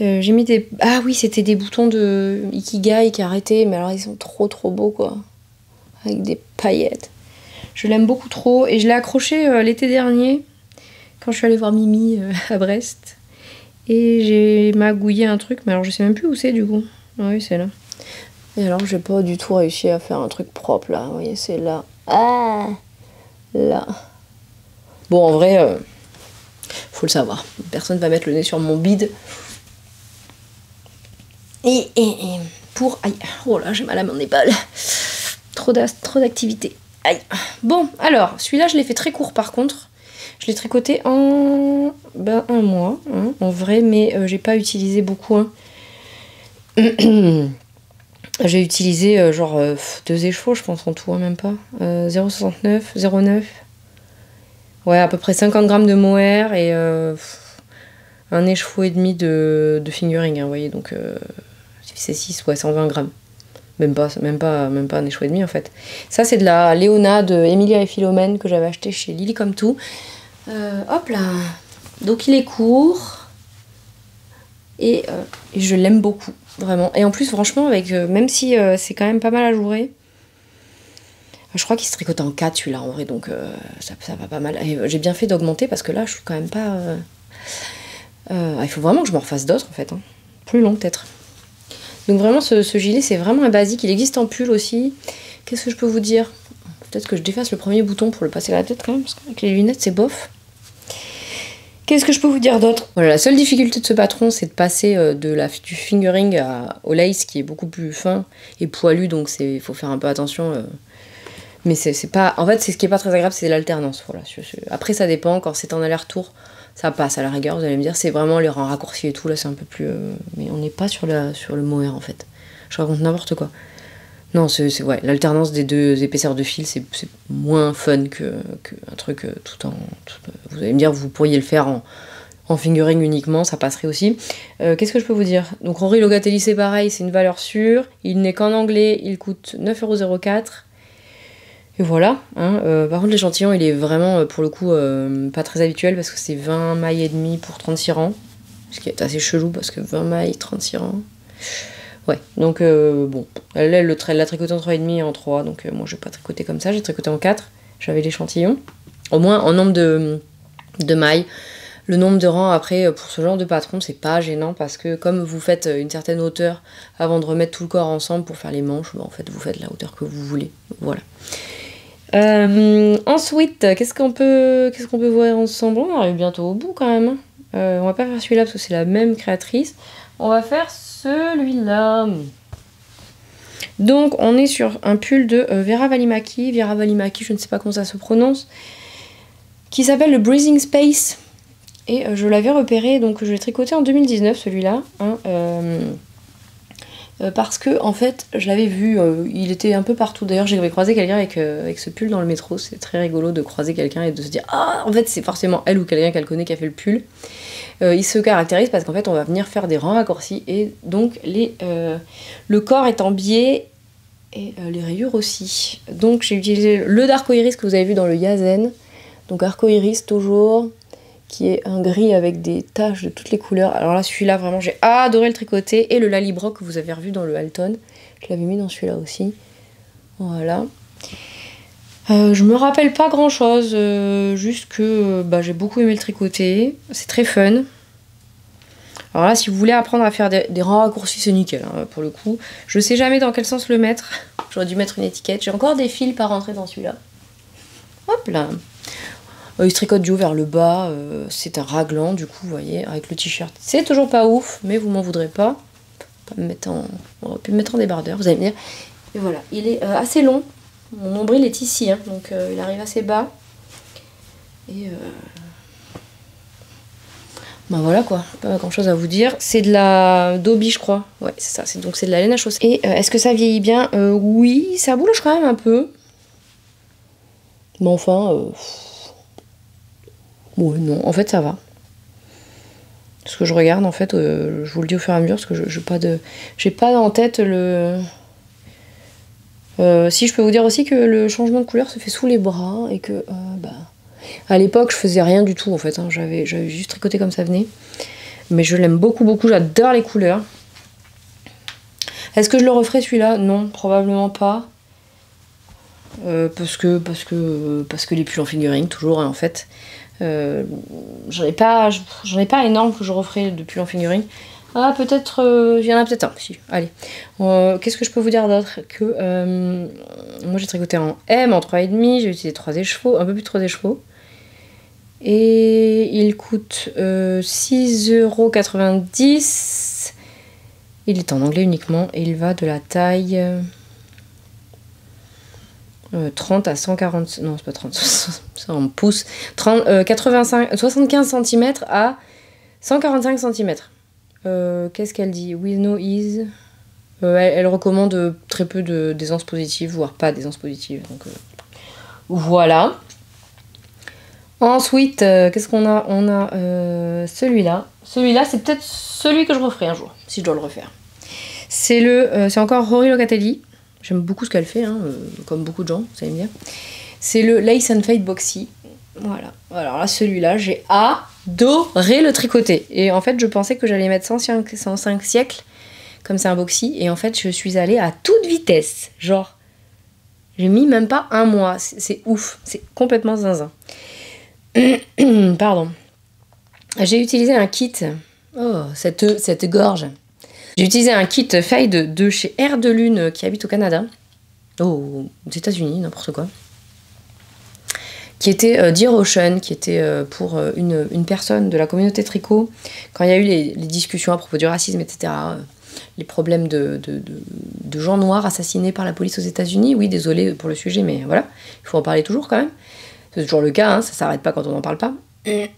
A: J'ai mis des... Ah oui, c'était des boutons de Ikigai qui arrêtaient. Mais alors ils sont trop beaux quoi. Avec des paillettes. Je l'aime beaucoup trop. Et je l'ai accroché l'été dernier. Quand je suis allée voir Mimi à Brest. Et j'ai magouillé un truc. Mais alors je sais même plus où c'est du coup. Ah oui, c'est là. Et alors j'ai pas du tout réussi à faire un truc propre là. Vous voyez, c'est là. Ah, là. Bon, en vrai, faut le savoir. Personne va mettre le nez sur mon bide. Et pour... Aïe, oh là, j'ai mal à mon épaule. Trop d'activité. Aïe. Bon, alors, celui-là, je l'ai fait très court par contre. Je l'ai tricoté en un mois, hein, en vrai, mais j'ai pas utilisé beaucoup. Hein. J'ai utilisé genre 2 écheveaux, je pense, en tout, hein, même pas. 0,69, 0,9. Ouais, à peu près 50 grammes de mohair et un écheveau et demi de fingering, hein, vous voyez, donc c'est 6, ouais, 120 grammes. Même pas un écheveau et demi en fait. Ça c'est de la Léona de Emilia et Philomène que j'avais acheté chez Lily comme tout. Hop là. Donc il est court et je l'aime beaucoup vraiment. Et en plus franchement avec même si c'est quand même pas mal ajouré. Je crois qu'il se tricote en 4 celui-là en vrai donc ça va pas mal. J'ai bien fait d'augmenter parce que là je suis quand même pas. Il faut vraiment que je me refasse d'autres en fait. Hein. Plus long peut-être. Donc vraiment ce gilet c'est vraiment un basique, il existe en pull aussi. Qu'est-ce que je peux vous dire? Peut-être que je défasse le premier bouton pour le passer à la tête quand même, parce qu'avec les lunettes c'est bof. Qu'est-ce que je peux vous dire d'autre? Voilà, la seule difficulté de ce patron c'est de passer du fingering au lace qui est beaucoup plus fin et poilu, donc il faut faire un peu attention. Mais c'est pas... En fait c'est ce qui est pas très agréable, c'est l'alternance. Voilà. Après ça dépend, quand c'est en aller-retour, ça passe à la rigueur, vous allez me dire, c'est vraiment les rangs raccourcis et tout, là c'est un peu plus... Mais on n'est pas sur le mohair en fait. Je raconte n'importe quoi. Non, ouais, l'alternance des deux épaisseurs de fil, c'est moins fun que un truc vous allez me dire, vous pourriez le faire en fingering uniquement, ça passerait aussi. Qu'est-ce que je peux vous dire? Donc Rory Logatelli c'est pareil, c'est une valeur sûre, il n'est qu'en anglais, il coûte 9,04 €. Et voilà, hein. Par contre l'échantillon il est vraiment pour le coup pas très habituel parce que c'est 20 mailles et demi pour 36 rangs. Ce qui est assez chelou parce que 20 mailles, 36 rangs. Ouais, donc bon. Elle l'a tricoté en 3,5 et en 3, donc moi je vais pas tricoter comme ça, j'ai tricoté en 4. J'avais l'échantillon. Au moins en nombre de mailles. Le nombre de rangs après pour ce genre de patron c'est pas gênant parce que comme vous faites une certaine hauteur avant de remettre tout le corps ensemble pour faire les manches, bah, en fait vous faites la hauteur que vous voulez. Voilà. Ensuite, qu'est-ce qu'on peut voir ensemble? On arrive bientôt au bout quand même. On va pas faire celui-là parce que c'est la même créatrice. On va faire celui-là. Donc on est sur un pull de Vera Valimaki. Vera Valimaki, je ne sais pas comment ça se prononce. Qui s'appelle le Breathing Space. Et je l'avais repéré, donc je l'ai tricoté en 2019 celui-là. Hein, parce que en fait je l'avais vu, il était un peu partout. D'ailleurs j'avais croisé quelqu'un avec ce pull dans le métro. C'est très rigolo de croiser quelqu'un et de se dire ah en fait c'est forcément elle ou quelqu'un qu'elle connaît qui a fait le pull. Il se caractérise parce qu'en fait on va venir faire des rangs raccourcis et donc le corps est en biais et les rayures aussi. Donc j'ai utilisé le d'Arcoiris que vous avez vu dans le Yazen. Donc Arcoiris toujours, qui est un gris avec des taches de toutes les couleurs. Alors là, celui-là, vraiment, j'ai adoré le tricoter. Et le Lalibro que vous avez revu dans le Halton. Je l'avais mis dans celui-là aussi. Voilà. Je me rappelle pas grand-chose. Juste que j'ai beaucoup aimé le tricoter. C'est très fun. Alors là, si vous voulez apprendre à faire des rangs raccourcis, c'est nickel, hein, pour le coup. Je sais jamais dans quel sens le mettre. J'aurais dû mettre une étiquette. J'ai encore des fils pas rentrés dans celui-là. Hop là. Il se tricote du haut vers le bas, c'est un raglan du coup, vous voyez, avec le t-shirt. C'est toujours pas ouf, mais vous m'en voudrez pas. On aurait pu me mettre en débardeur, vous allez me dire. Et voilà, il est assez long. Mon nombril est ici, hein, donc il arrive assez bas. Et ben voilà quoi, pas grand chose à vous dire. C'est de la Dobby je crois, ouais c'est ça, donc c'est de la laine à chausser. Et est-ce que ça vieillit bien? Oui, ça bouloche quand même un peu. Mais enfin, ouais non, en fait ça va. Parce que je regarde en fait, je vous le dis au fur et à mesure, parce que j'ai pas en tête le... si je peux vous dire aussi que le changement de couleur se fait sous les bras et que à l'époque je faisais rien du tout en fait, hein. J'avais juste tricoté comme ça venait. Mais je l'aime beaucoup beaucoup, j'adore les couleurs. Est-ce que je le referai celui-là? Non, probablement pas. Parce que les pulls en figurine toujours hein, en fait. J'en ai pas énorme que je referai de pulls en figurine. Ah peut-être, il y en a peut-être un, si, allez. Qu'est-ce que je peux vous dire d'autre que moi j'ai tricoté en M, en 3,5, j'ai utilisé 3 écheveaux, un peu plus de 3 écheveaux. Et il coûte 6,90 €. Il est en anglais uniquement et il va de la taille 30 à 140, non c'est pas 30, c'est en pouces, 75 cm à 145 cm. Qu'est-ce qu'elle dit? With no ease. Elle recommande très peu d'aisance positive, voire pas d'aisance positive. Donc voilà. Ensuite, qu'est-ce qu'on a? On a celui-là. Celui-là, c'est peut-être celui que je referai un jour, si je dois le refaire. C'est encore Rory Locatelli. J'aime beaucoup ce qu'elle fait, hein, comme beaucoup de gens, vous allez me dire. C'est le Lace and Fade Boxy. Voilà. Alors là, celui-là, j'ai adoré le tricoter. Et en fait, je pensais que j'allais mettre 105 siècles, comme c'est un boxy. Et en fait, je suis allée à toute vitesse. Genre, j'ai mis même pas un mois. C'est ouf. C'est complètement zinzin. Pardon. J'ai utilisé un kit. Oh, cette gorge. J'ai utilisé un kit fade de chez Air de Lune qui habite au Canada. Oh, aux États-Unis, n'importe quoi. Qui était Dear Ocean, qui était pour une personne de la communauté tricot. Quand il y a eu les discussions à propos du racisme, etc., les problèmes de gens noirs assassinés par la police aux États-Unis. Oui, désolé pour le sujet, mais voilà, il faut en parler toujours quand même. C'est toujours le cas, hein, ça s'arrête pas quand on n'en parle pas. Elle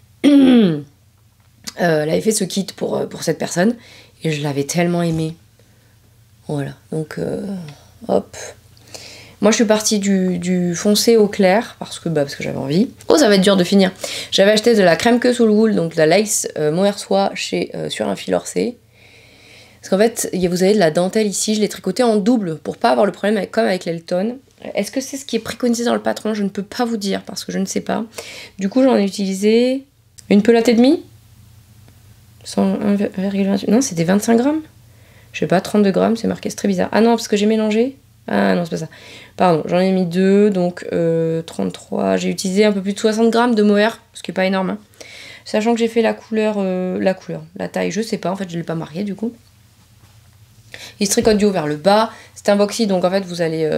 A: avait fait ce kit pour cette personne et je l'avais tellement aimé. Voilà, donc hop. Moi je suis partie du foncé au clair parce que j'avais envie. Oh, ça va être dur de finir. J'avais acheté de la crème que sous le wool, donc de la lace mohair soie sur un fil orsay. Parce qu'en fait, vous avez de la dentelle ici, je l'ai tricoté en double pour pas avoir le problème comme avec l'Elton. Est-ce que c'est ce qui est préconisé dans le patron? Je ne peux pas vous dire parce que je ne sais pas. Du coup, j'en ai utilisé une pelote et demie. 1,28. Non, c'était 25 grammes. Je sais pas, 32 grammes, c'est marqué, c'est très bizarre. Ah non, parce que j'ai mélangé. Ah non, c'est pas ça. Pardon, j'en ai mis 2, donc 33. J'ai utilisé un peu plus de 60 grammes de mohair, ce qui est pas énorme. Hein. Sachant que j'ai fait la taille, je sais pas, en fait, je l'ai pas marqué du coup. Il se tricote du haut vers le bas. C'est un boxy, donc en fait, vous allez...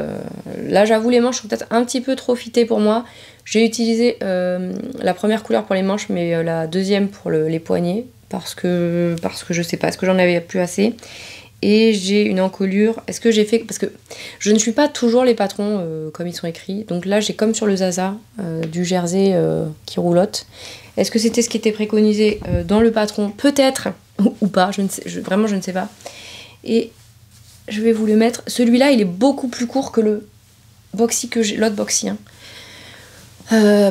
A: Là, j'avoue, les manches sont peut-être un petit peu trop fitées pour moi. J'ai utilisé la première couleur pour les manches, mais la deuxième pour les poignets. Parce que je sais pas, est-ce que j'en avais plus assez? Et j'ai une encolure. Est-ce que j'ai fait... Parce que je ne suis pas toujours les patrons comme ils sont écrits. Donc là, j'ai comme sur le Zaza, du jersey qui roulotte. Est-ce que c'était ce qui était préconisé dans le patron? Peut-être, ou pas, vraiment je ne sais pas. Et je vais vous le mettre. Celui-là, il est beaucoup plus court que le boxy que j'ai, l'autre boxy. Hein.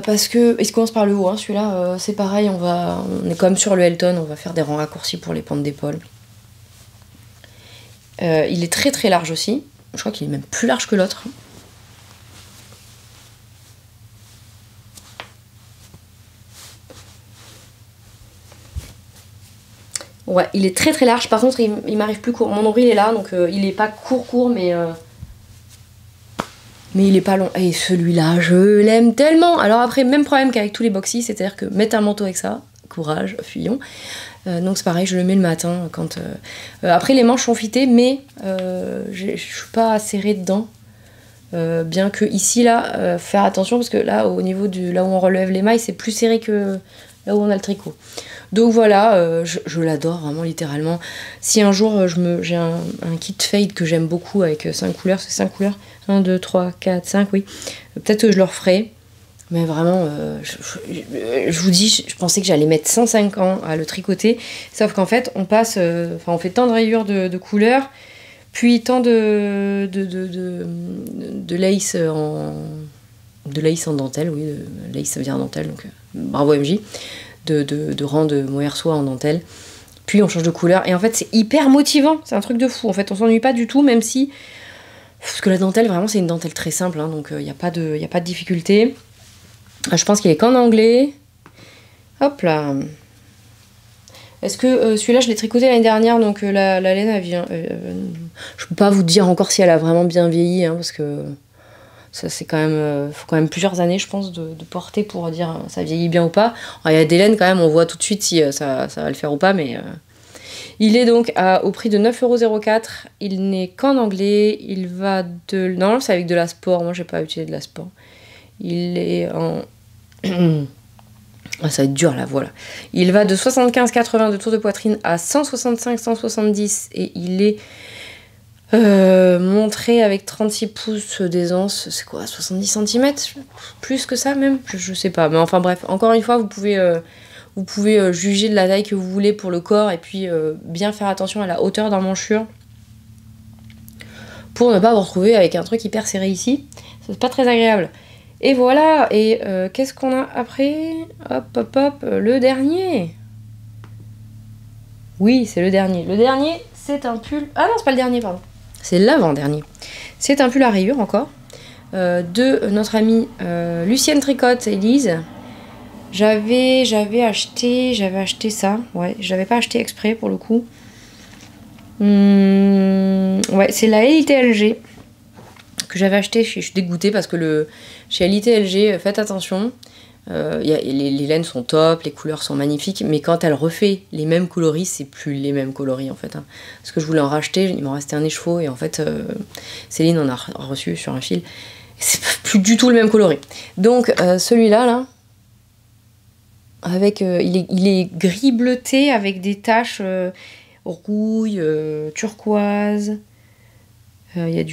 A: Parce que, il se commence par le haut, hein, celui-là, c'est pareil, on est comme sur le Elton, on va faire des rangs raccourcis pour les pentes d'épaule. Il est très très large aussi, je crois qu'il est même plus large que l'autre. Ouais, il est très très large, par contre il m'arrive plus court. Mon nombril est là, donc il est pas court, mais il est pas long. Et celui-là, je l'aime tellement. Alors après, même problème qu'avec tous les boxy, c'est-à-dire que mettre un manteau avec ça, courage, fuyons. Donc c'est pareil, je le mets le matin. Quand après, les manches sont fitées, mais je suis pas serrée dedans. Bien que ici, là, faire attention, parce que là, au niveau là où on relève les mailles, c'est plus serré que là où on a le tricot. Donc voilà, je l'adore vraiment littéralement. Si un jour j'ai un kit fade que j'aime beaucoup avec 5 couleurs, c'est 5 couleurs, 1, 2, 3, 4, 5, oui. Peut-être que je le referai. Mais vraiment, je vous dis, je pensais que j'allais mettre 105 ans à le tricoter. Sauf qu'en fait, on passe, on fait tant de rayures de couleurs, puis tant de lace en dentelle, oui, lace ça veut dire en dentelle, donc bravo MJ, de rang de mohair soie en dentelle. Puis on change de couleur, et en fait c'est hyper motivant, c'est un truc de fou. En fait, on s'ennuie pas du tout, même si... Parce que la dentelle, vraiment, c'est une dentelle très simple, hein, donc il n'y a pas de difficulté. Je pense qu'il est qu'en anglais. Hop là. Est-ce que celui-là, je l'ai tricoté l'année dernière, donc la laine, elle vient... je peux pas vous dire encore si elle a vraiment bien vieilli, hein, parce que ça, c'est quand même... faut quand même plusieurs années, je pense, de porter pour dire ça vieillit bien ou pas. Alors, il y a des laines, quand même, on voit tout de suite si ça va le faire ou pas, mais... Il est donc au prix de 9,04 €. Il n'est qu'en anglais. Il va de... Non, c'est avec de la sport. Moi, j'ai pas utilisé de la sport. Il est en... Ah, ça va être dur là, voilà. Il va de 75,80 de tour de poitrine à 165,170 et il est montré avec 36 pouces d'aisance. C'est quoi, 70 cm? Plus que ça même, je sais pas. Mais enfin bref, encore une fois, vous pouvez juger de la taille que vous voulez pour le corps et puis bien faire attention à la hauteur d'emmanchure pour ne pas vous retrouver avec un truc hyper serré ici. C'est pas très agréable. Et voilà, et qu'est-ce qu'on a après? Hop, hop, hop, le dernier. Oui, c'est le dernier. Le dernier, c'est un pull... Ah non, c'est pas le dernier, pardon. C'est l'avant-dernier. C'est un pull à rayures, encore, de notre amie Lucienne Tricotte Elise. J'avais acheté ça. Ouais, je l'avais pas acheté exprès, pour le coup. Ouais, c'est la LITLG que j'avais acheté. Je suis dégoûtée parce que chez LITLG, faites attention. Les laines sont top, les couleurs sont magnifiques, mais quand elle refait les mêmes coloris, c'est plus les mêmes coloris en fait. Hein. Parce que je voulais en racheter, il m'en restait un écheveau et en fait Céline en a reçu sur un fil. C'est plus du tout le même coloris. Donc celui-là, là, avec, il est gris bleuté avec des taches rouille, turquoise. Il y a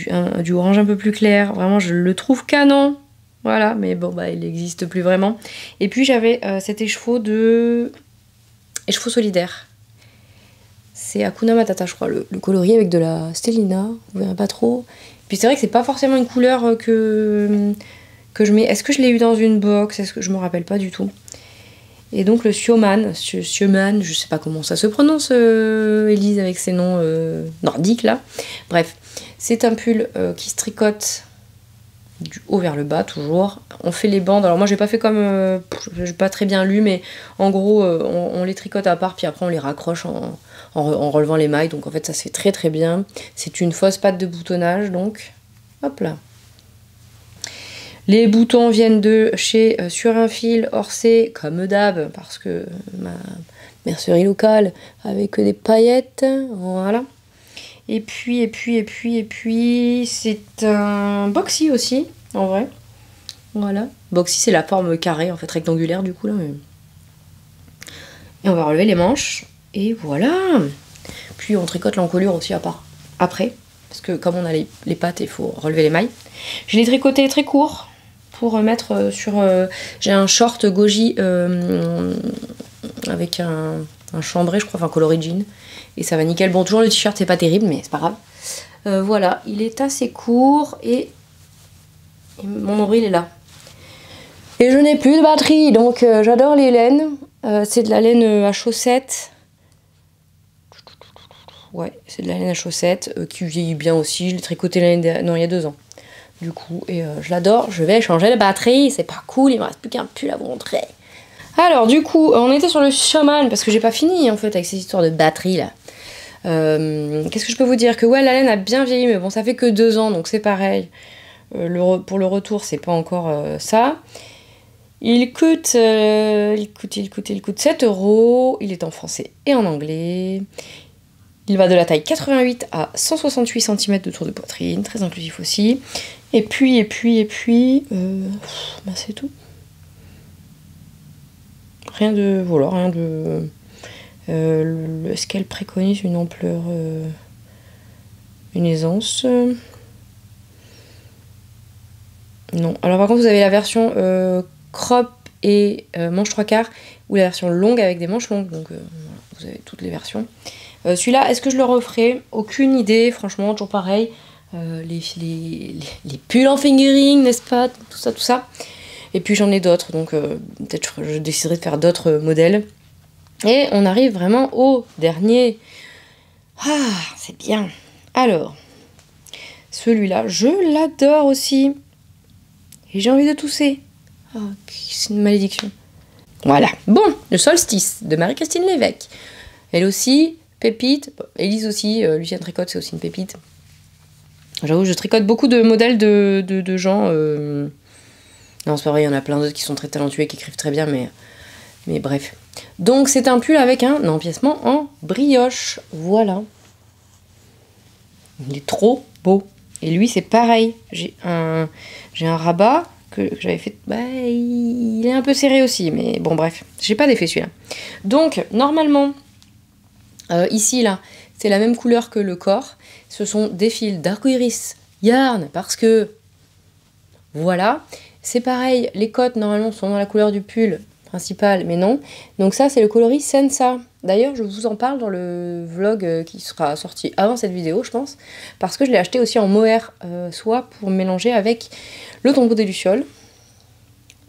A: du orange un peu plus clair. Vraiment, je le trouve canon. Voilà, mais bon, bah, il n'existe plus vraiment. Et puis, j'avais cet écheveau solidaire. C'est Hakuna Matata, je crois, le coloris avec de la Stellina. Vous verrez pas trop. Puis, c'est vrai que c'est pas forcément une couleur que je mets. Est-ce que je l'ai eu dans une box? Est-ce que je me rappelle pas du tout. Et donc, le Sioman, je sais pas comment ça se prononce, Elise, avec ses noms nordiques, là. Bref, c'est un pull qui se tricote du haut vers le bas, toujours. On fait les bandes. Alors moi, j'ai pas fait comme... j'ai pas très bien lu, mais en gros, on les tricote à part, puis après, on les raccroche en relevant les mailles. Donc, en fait, ça se fait très, très bien. C'est une fausse patte de boutonnage, donc... Hop là. Les boutons viennent de chez Sur un fil, Orsay, comme d'hab, parce que ma mercerie locale, avec que des paillettes, voilà. Et puis, c'est un boxy aussi, en vrai. Voilà. Boxy, c'est la forme carrée, en fait, rectangulaire, du coup, là. Et on va relever les manches, et voilà. Puis on tricote l'encolure aussi à part, après, parce que comme on a les pattes, il faut relever les mailles. Je l'ai tricoté très court, pour mettre sur... j'ai un short goji avec un chambré, je crois, enfin coloris jean. Et ça va nickel. Bon, toujours le t-shirt, c'est pas terrible, mais c'est pas grave. Voilà, il est assez court et mon nombril est là. Et je n'ai plus de batterie, donc j'adore les laines. C'est de la laine à chaussettes. Ouais, c'est de la laine à chaussettes qui vieillit bien aussi. Je l'ai tricoté l'année dernière, non, il y a 2 ans. Du coup, et je l'adore. Je vais changer la batterie, c'est pas cool, il me reste plus qu'un pull à vous montrer. Alors du coup, on était sur le Sioman, parce que j'ai pas fini en fait avec ces histoires de batterie là. Qu'est-ce que je peux vous dire? Que ouais, la laine a bien vieilli, mais bon, ça fait que 2 ans, donc c'est pareil. Pour le retour, c'est pas encore ça. Il coûte 7 €. Il est en français et en anglais. Il va de la taille 88 à 168 cm de tour de poitrine, très inclusif aussi. Et puis, bah c'est tout. Rien de... Voilà, rien de... Est-ce qu'elle préconise une ampleur... une aisance non. Alors par contre, vous avez la version crop et manche 3/4 ou la version longue avec des manches longues. Donc vous avez toutes les versions. Celui-là, est-ce que je le referai? Aucune idée, franchement, toujours pareil. Les pulls en fingering, n'est-ce pas? Tout ça, tout ça. Et puis j'en ai d'autres, donc peut-être je déciderai de faire d'autres modèles. Et on arrive vraiment au dernier. Ah, c'est bien. Alors, celui-là, je l'adore aussi. Et j'ai envie de tousser. Oh, c'est une malédiction. Voilà. Bon, le solstice de Marie-Christine Lévesque. Elle aussi, pépite. Élise aussi, Lucienne Tricotte, c'est aussi une pépite. J'avoue, je tricote beaucoup de modèles de gens. Non, c'est pas vrai, il y en a plein d'autres qui sont très talentueux et qui écrivent très bien, mais bref. Donc, c'est un pull avec un empiècement en brioche. Voilà. Il est trop beau. Et lui, c'est pareil. J'ai un rabat que j'avais fait. Bah, il est un peu serré aussi, mais bon, bref. J'ai pas d'effet celui-là. Donc, normalement, ici, là, c'est la même couleur que le corps. Ce sont des fils d'arcoiris yarn parce que. Voilà. C'est pareil, les cottes, normalement, sont dans la couleur du pull principal, mais non. Donc ça, c'est le coloris Sensa. D'ailleurs, je vous en parle dans le vlog qui sera sorti avant cette vidéo, je pense, parce que je l'ai acheté aussi en mohair soie pour mélanger avec le tombeau des lucioles.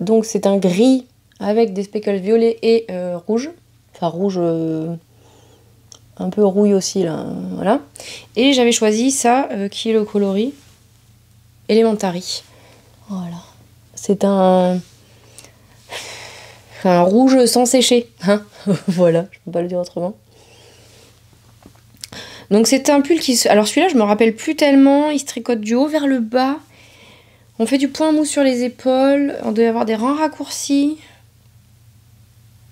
A: Donc c'est un gris avec des speckles violets et rouge. Enfin, rouge un peu rouille aussi, là. Voilà. Et j'avais choisi ça, qui est le coloris Elementary. Voilà. C'est un rouge sans sécher, hein. Voilà, je peux pas le dire autrement. Donc c'est un pull qui... Alors celui-là, je me rappelle plus tellement. Il se tricote du haut vers le bas. On fait du point mou sur les épaules. On doit avoir des rangs raccourcis.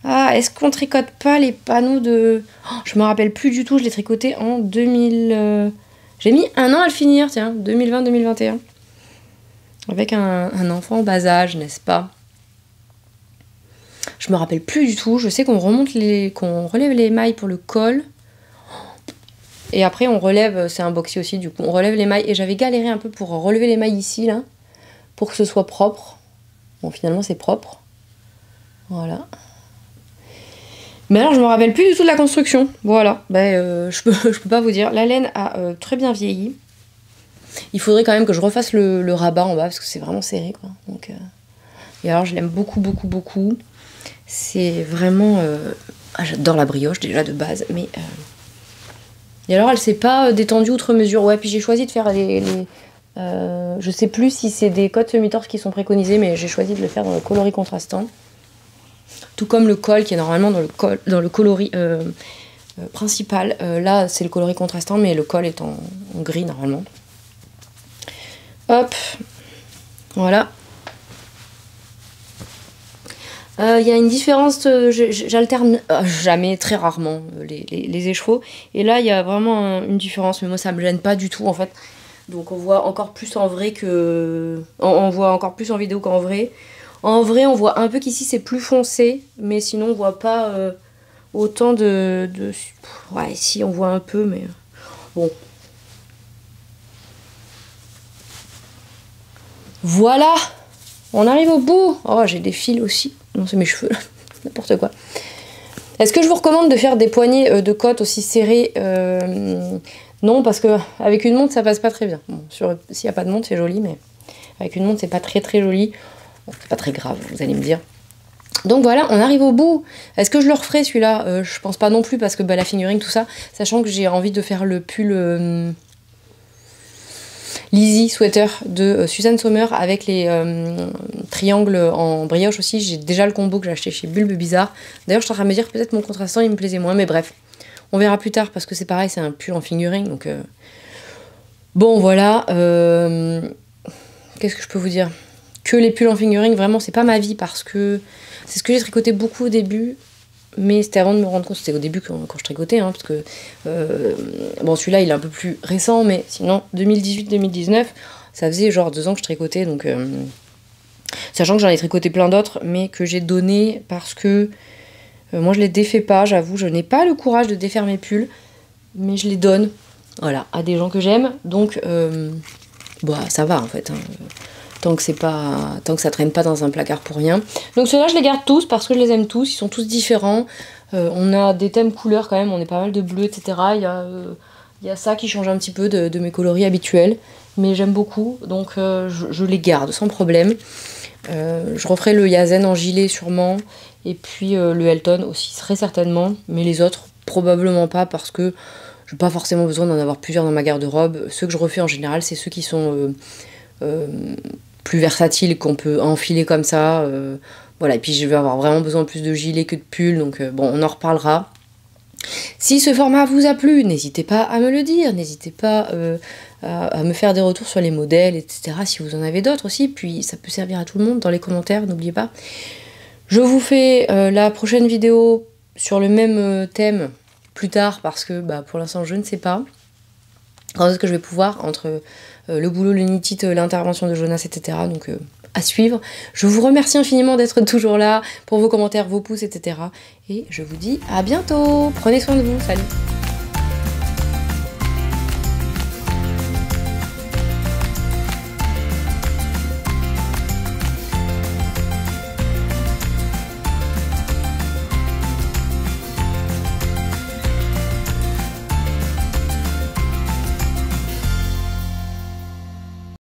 A: Ah, est-ce qu'on tricote pas les panneaux de... Oh, je me rappelle plus du tout. Je l'ai tricoté en 2000... J'ai mis 1 an à le finir, tiens. 2020-2021. Avec un enfant en bas âge, n'est-ce pas? Je me rappelle plus du tout. Je sais qu'on relève les mailles pour le col. Et après on relève, c'est un boxy aussi, du coup on relève les mailles. Et j'avais galéré un peu pour relever les mailles ici, là, pour que ce soit propre. Bon, finalement c'est propre. Voilà. Mais alors je me rappelle plus du tout de la construction. Voilà. Ben, je peux pas vous dire. La laine a très bien vieilli. Il faudrait quand même que je refasse le rabat en bas parce que c'est vraiment serré, quoi. Donc, et alors je l'aime beaucoup, beaucoup, beaucoup. C'est vraiment... Ah, j'adore la brioche déjà de base, mais... Et alors elle s'est pas détendue outre mesure. Ouais, puis j'ai choisi de faire je sais plus si c'est des cottes semi-torses qui sont préconisées, mais j'ai choisi de le faire dans le coloris contrastant. Tout comme le col qui est normalement dans le coloris principal. Là c'est le coloris contrastant, mais le col est en gris normalement. Hop, voilà. Il y a une différence, j'alterne jamais, très rarement, les écheveaux. Et là, il y a vraiment une différence, mais moi, ça me gêne pas du tout, en fait. Donc, on voit encore plus en vrai que... On voit encore plus en vidéo qu'en vrai. En vrai, on voit un peu qu'ici, c'est plus foncé, mais sinon, on voit pas autant de... Ouais, si, on voit un peu, mais... Bon. Voilà! On arrive au bout. Oh, j'ai des fils aussi. Non, c'est mes cheveux, n'importe quoi. Est-ce que je vous recommande de faire des poignées de cotte aussi serrées? Non, parce que avec une montre, ça passe pas très bien. Bon, s'il n'y a pas de montre, c'est joli, mais avec une montre, c'est pas très très joli. Bon, c'est pas très grave, vous allez me dire. Donc voilà, on arrive au bout. Est-ce que je le referai celui-là? Je pense pas non plus, parce que bah, la fingering, tout ça, sachant que j'ai envie de faire le pull... Lizzy Sweater de Suzanne Sommer avec les triangles en brioche aussi. J'ai déjà le combo que j'ai acheté chez Bulbe Bizarre. D'ailleurs, je suis en train de me dire peut-être mon contrastant il me plaisait moins, mais bref. On verra plus tard parce que c'est pareil, c'est un pull en fingering. Donc, bon, voilà. Qu'est-ce que je peux vous dire? Que les pulls en fingering, vraiment, c'est pas ma vie parce que c'est ce que j'ai tricoté beaucoup au début. Mais c'était avant de me rendre compte, c'était au début quand je tricotais, hein, parce que bon, celui-là il est un peu plus récent, mais sinon 2018-2019, ça faisait genre 2 ans que je tricotais, donc sachant que j'en ai tricoté plein d'autres, mais que j'ai donné parce que moi je les défais pas, j'avoue, je n'ai pas le courage de défaire mes pulls, mais je les donne, voilà, à des gens que j'aime, donc bah ça va en fait, hein. tant que ça traîne pas dans un placard pour rien. Donc ceux-là je les garde tous parce que je les aime tous, ils sont tous différents. On a des thèmes couleurs quand même, on est pas mal de bleu, etc. Il y a ça qui change un petit peu de mes coloris habituels, mais j'aime beaucoup, donc je les garde sans problème. Je referai le Yazen en gilet sûrement, et puis le Elton aussi très certainement, mais les autres probablement pas parce que j'ai pas forcément besoin d'en avoir plusieurs dans ma garde-robe. Ceux que je refais en général, c'est ceux qui sont plus versatiles, qu'on peut enfiler comme ça. Voilà, et puis je vais avoir vraiment besoin plus de gilets que de pulls, donc bon, on en reparlera. Si ce format vous a plu, n'hésitez pas à me le dire, n'hésitez pas à me faire des retours sur les modèles, etc. si vous en avez d'autres aussi, puis ça peut servir à tout le monde dans les commentaires, n'oubliez pas. Je vous fais la prochaine vidéo sur le même thème plus tard, parce que pour l'instant je ne sais pas quand est-ce que je vais pouvoir, entre le boulot, le knit-it, l'intervention de Jonas, etc. Donc à suivre. Je vous remercie infiniment d'être toujours là, pour vos commentaires, vos pouces, etc. Et je vous dis à bientôt. Prenez soin de vous. Salut.